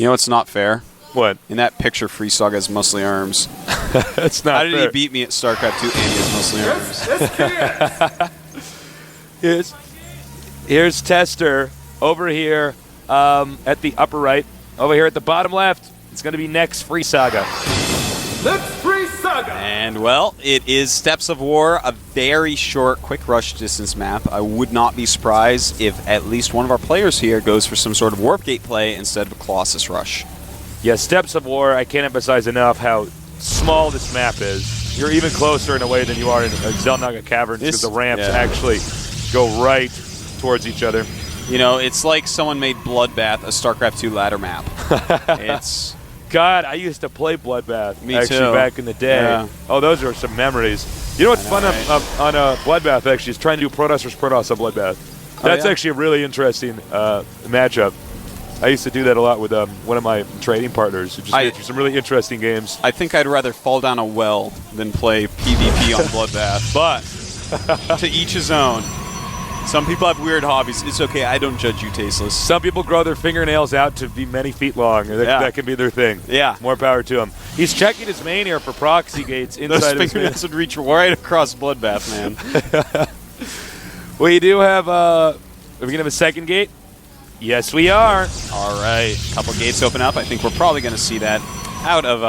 You know what's not fair? What? In that picture, FreeSaGa has muscly arms. That's not How did fair. he beat me at Starcraft 2 and he has muscly arms? Here's Tester over here at the upper right. Over here at the bottom left, it's going to be next FreeSaGa. Let's FreeSaGa! And, well, it is Steps of War, a very short, quick rush distance map. I would not be surprised if at least one of our players here goes for some sort of warp gate play instead of a Colossus rush. Yeah, Steps of War, I can't emphasize enough how small this map is. You're even closer in a way than you are in Xel'Naga Caverns because the ramps actually go right towards each other. You know, it's like someone made Bloodbath a StarCraft 2 ladder map. It's... God, I used to play Bloodbath too. Back in the day. Yeah. Oh, those are some memories. You know what's fun on Bloodbath, actually, is trying to do Protoss vs. Protoss on Bloodbath. That's actually a really interesting matchup. I used to do that a lot with one of my trading partners. It just gets you some really interesting games. I think I'd rather fall down a well than play PvP on Bloodbath. But to each his own. Some people have weird hobbies. It's okay. I don't judge you, Tasteless. Some people grow their fingernails out to be many feet long. That can be their thing. Yeah. More power to them. He's checking his main here for proxy gates inside Those of his fingernails would reach right across Bloodbath, man. We do have are we going to have a second gate? Yes, we are. All right. A couple gates open up. I think we're probably going to see that out of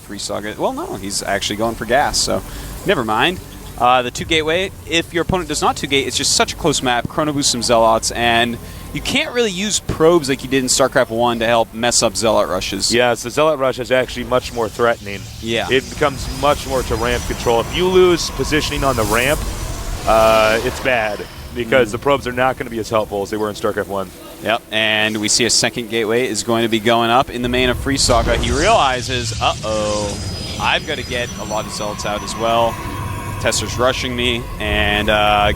FreeSaGa. Well, no. He's actually going for gas, so never mind. The 2-gateway, if your opponent does not 2-gate, it's just such a close map. Chrono boost some Zealots, and you can't really use probes like you did in StarCraft 1 to help mess up Zealot rushes. Yeah, so Zealot rush is actually much more threatening. Yeah. It becomes much more to ramp control. If you lose positioning on the ramp, it's bad because the probes are not going to be as helpful as they were in StarCraft 1. Yep, and we see a second gateway is going to be going up in the main of FreeSaGa. He realizes, I've got to get a lot of Zealots out as well. Tester's rushing me, and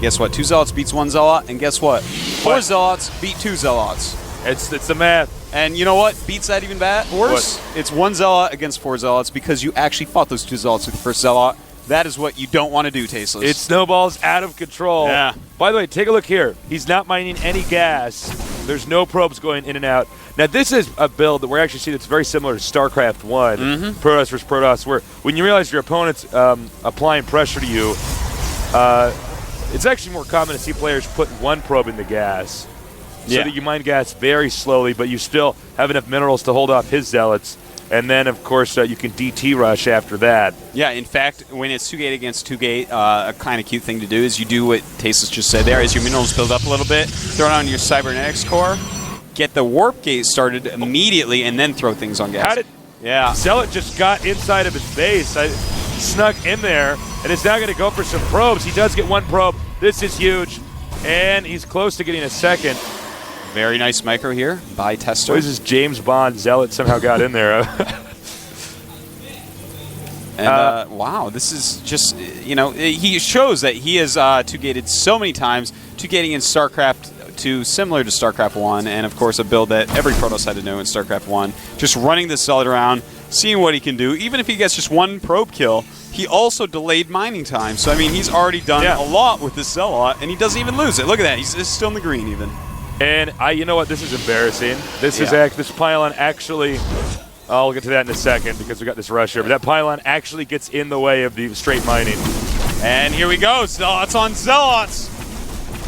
guess what? 2 Zealots beats 1 Zealot, and guess what? 4 Zealots beat 2 Zealots. It's the math. And you know what beats that even worse? It's 1 Zealot against 4 Zealots because you actually fought those 2 Zealots with the first Zealot. That is what you don't want to do, Tasteless. It snowballs out of control. Yeah. By the way, take a look here. He's not mining any gas. There's no probes going in and out. Now, this is a build that we're actually seeing that's very similar to StarCraft 1, Protoss vs. Protoss, where when you realize your opponent's applying pressure to you, it's actually more common to see players put 1 probe in the gas so that you mine gas very slowly, but you still have enough minerals to hold off his Zealots. And then, of course, you can DT rush after that. Yeah, in fact, when it's 2-gate against 2-gate, a kind of cute thing to do is you do what Tasteless just said there. As your minerals build up a little bit, throw it on your cybernetics core, get the warp gate started immediately, and then throw things on gas. Zealot just got inside of his base. I snuck in there, and is now going to go for some probes. He does get 1 probe. This is huge. And he's close to getting a second. Very nice micro here by Tester. What is this James Bond Zealot somehow got in there? And wow, this is just, he shows that he has 2-gated so many times, 2-gating in StarCraft 2 similar to StarCraft 1, and of course a build that every Protoss had to know in StarCraft 1. Just running this Zealot around, seeing what he can do. Even if he gets just 1 probe kill, he also delayed mining time. So, I mean, he's already done a lot with this Zealot, and he doesn't even lose it. Look at that. He's still in the green even. And you know what? This is embarrassing. This pylon actually. I'll get to that in a second because we got this rush here. But that pylon actually gets in the way of the straight mining. And here we go. Zealots on Zealots.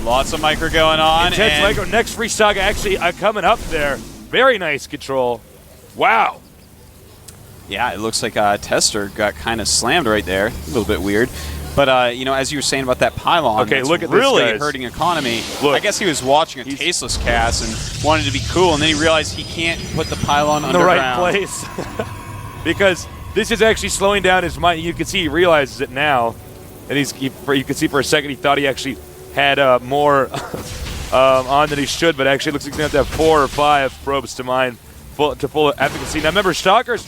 Lots of micro going on. Intense micro. Next FreeSaGa actually coming up there. Very nice control. Wow. Yeah, it looks like Tester got kind of slammed right there. A little bit weird. But, as you were saying about that pylon, look at really this, hurting economy. Look, I guess he was watching a Tasteless cast and wanted to be cool, and then he realized he can't put the pylon underground. The right place. Because this is actually slowing down his mind. You can see he realizes it now. And you can see for a second he thought he actually had more on than he should, but actually it looks like he's going to have 4 or 5 probes to mine to full efficacy. Now remember, Stalkers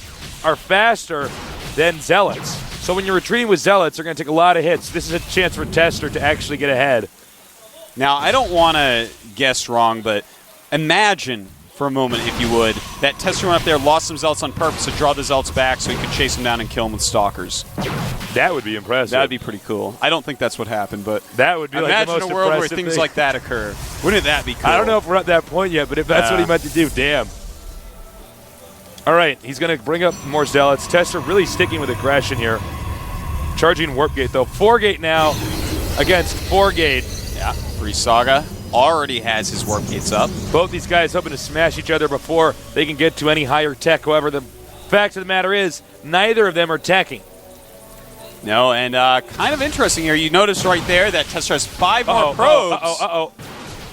are faster than Zealots. So when you're retreating with Zealots, they're going to take a lot of hits. This is a chance for Tester to actually get ahead. Now, I don't want to guess wrong, but imagine for a moment, if you would, that Tester went up there, lost some Zealots on purpose to draw the Zealots back so he could chase them down and kill them with Stalkers. That would be impressive. That would be pretty cool. I don't think that's what happened, but that would be like the most imagine a world where impressive things thing. like that occur. Wouldn't that be cool? I don't know if we're at that point yet, but if that's what he meant to do, damn. All right, he's going to bring up more Zealots. Tester really sticking with aggression here. Charging Warp Gate, though. 4-Gate now against 4-Gate. Yeah, FreeSaGa already has his Warp Gates up. Both these guys hoping to smash each other before they can get to any higher tech. However, the fact of the matter is, neither of them are teching. No, and kind of interesting here. You notice right there that Tester has 5 more probes.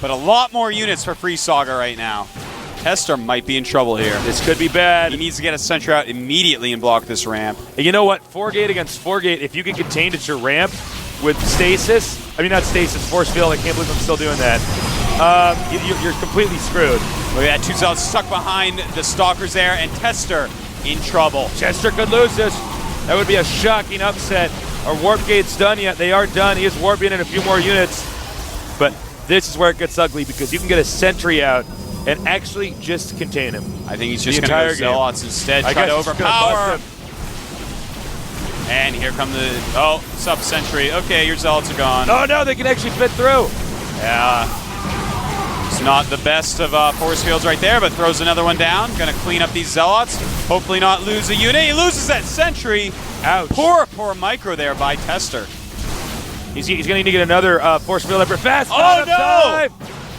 But a lot more units for FreeSaGa right now. Tester might be in trouble here. This could be bad. He needs to get a sentry out immediately and block this ramp. And you know what? 4-Gate against 4-Gate, if you get contained at your ramp with stasis, I mean, not stasis, force field, I can't believe I'm still doing that. You're completely screwed. Look at that, 2 Zealots stuck behind the Stalkers there, and Tester in trouble. Tester could lose this. That would be a shocking upset. Our Warp Gate's done yet. They are done. He is warping in a few more units. But this is where it gets ugly because you can get a sentry out and actually just contain him. I think he's just going to go Zealots instead, try to overpower. And here come the, sub-sentry. Okay, your Zealots are gone. Oh no, they can actually fit through. Yeah. It's not the best of force fields right there, but throws another one down. Going to clean up these Zealots. Hopefully not lose a unit. He loses that sentry. Ouch. Poor micro there by Tester. He's going to need to get another force field effort fast. Oh no!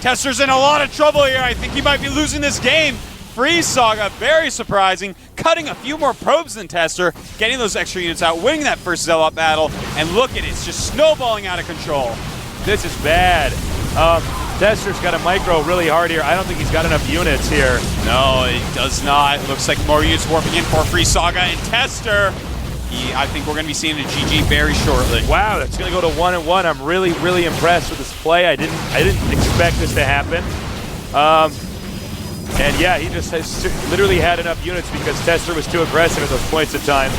Tester's in a lot of trouble here. I think he might be losing this game. FreeSaGa, very surprising, cutting a few more probes than Tester, getting those extra units out, winning that first Zealot battle, and look at it, it's just snowballing out of control. This is bad. Tester's got a micro really hard here. I don't think he's got enough units here. No, it does not. It looks like more units warping in for FreeSaGa and Tester. I think we're going to be seeing a GG very shortly. Wow, that's going to go to 1-1. I'm really, really impressed with this play. I didn't expect this to happen. And yeah, he just has literally had enough units because Tester was too aggressive at those points of time.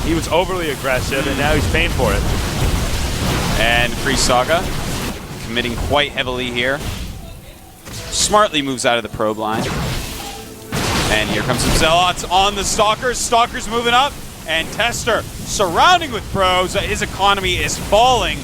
He was overly aggressive, and now he's paying for it. And FreeSaGa committing quite heavily here. Smartly moves out of the probe line. And here comes some Zealots on the Stalkers. Stalkers moving up. And Tester surrounding with probes. His economy is falling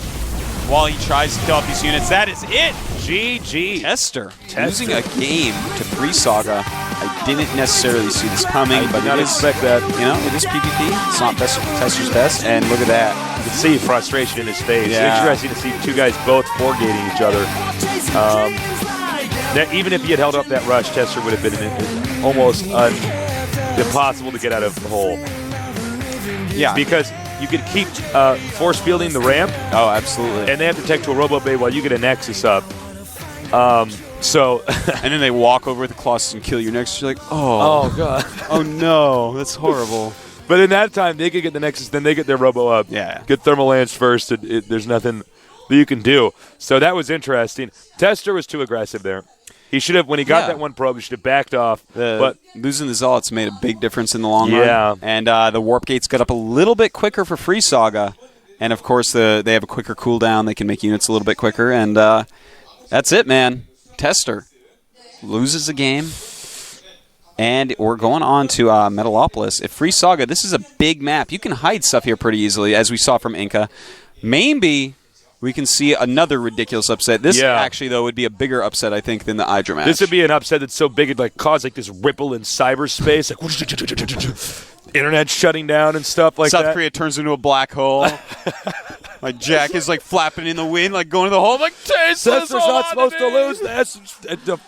while he tries to kill off these units. That is it. GG. Tester losing a game to FreeSaGa. I didn't necessarily see this coming, but I did not expect that. You know, it is PvP. It's not Tester's best. And look at that. You can see frustration in his face. Yeah. Interesting to see 2 guys both 4-gating each other. Even if he had held up that rush, Tester would have been almost impossible to get out of the hole. Yeah. Because you could keep force fielding the ramp. Oh, absolutely. And they have to tech to a Robo Bay while you get a Nexus up. And then they walk over with the Colossus and kill your Nexus. You're like, oh god. Oh no, that's horrible. But in that time, they could get the Nexus, then they get their Robo up. Yeah. Get Thermal Lance first. There's nothing that you can do. So that was interesting. Tester was too aggressive there. He should have, when he got that one probe, he should have backed off. But losing the Zealots made a big difference in the long run. Yeah. And the Warp Gates got up a little bit quicker for FreeSaGa. And, of course, they have a quicker cooldown. They can make units a little bit quicker. And that's it, man. Tester loses the game. And we're going on to Metalopolis. If FreeSaGa, this is a big map. You can hide stuff here pretty easily, as we saw from Inca. Maybe we can see another ridiculous upset. This actually, though, would be a bigger upset, I think, than the Hydra match. This would be an upset that's so big it'd cause this ripple in cyberspace, internet shutting down and stuff like that. South Korea turns into a black hole. Like Jack is flapping in the wind, going to the hole. Tester's not supposed to lose this. The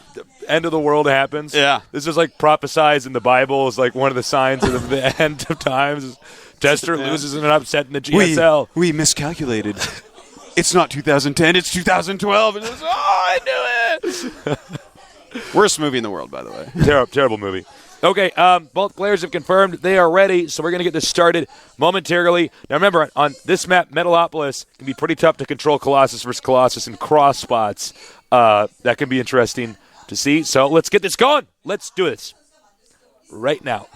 end of the world happens. Yeah, this is prophesized in the Bible. Is one of the signs of the end of times. Tester loses in an upset in the GSL. We miscalculated. It's not 2010, it's 2012. And I knew it. Worst movie in the world, by the way. Terrible movie. Okay, both players have confirmed they are ready, so we're going to get this started momentarily. Now remember, on this map, Metalopolis can be pretty tough to control Colossus versus Colossus in cross spots. That can be interesting to see. So let's get this going. Let's do this right now.